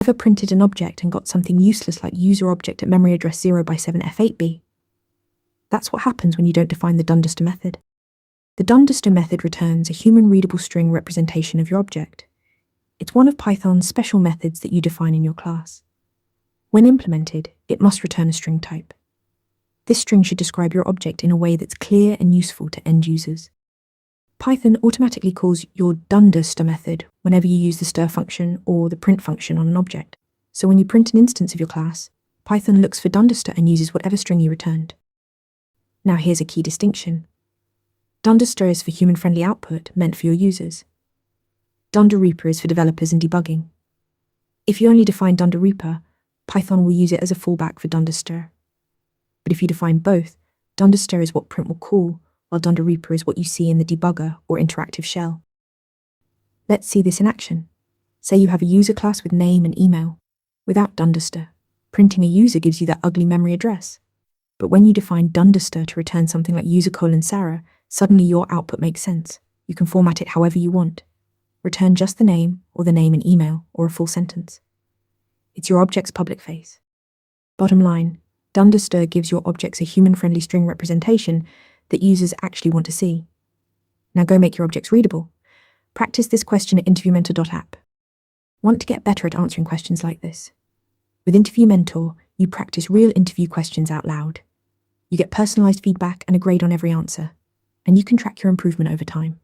Ever printed an object and got something useless like user object at memory address 0x7f8b? That's what happens when you don't define the Dunderster method. The Dunderster method returns a human-readable string representation of your object. It's one of Python's special methods that you define in your class. When implemented, it must return a string type. This string should describe your object in a way that's clear and useful to end users. Python automatically calls your Dunderster method whenever you use the stir function or the print function on an object. So when you print an instance of your class, Python looks for Dunderster and uses whatever string you returned. Now here's a key distinction. Dunderster is for human-friendly output meant for your users. Dunderreaper is for developers and debugging. If you only define Dunderreaper, Python will use it as a fallback for Dunderster. But if you define both, Dunderster is what print will call, while Dunderreaper is what you see in the debugger or interactive shell. Let's see this in action. Say you have a user class with name and email. Without Dunderster, printing a user gives you that ugly memory address. But when you define Dunderster to return something like user:Sarah, suddenly your output makes sense. You can format it however you want. Return just the name or the name and email or a full sentence. It's your object's public face. Bottom line, Dunderster gives your objects a human-friendly string representation that users actually want to see. Now go make your objects readable. Practice this question at interviewmentor.app. Want to get better at answering questions like this? With Interview Mentor, you practice real interview questions out loud. You get personalized feedback and a grade on every answer, and you can track your improvement over time.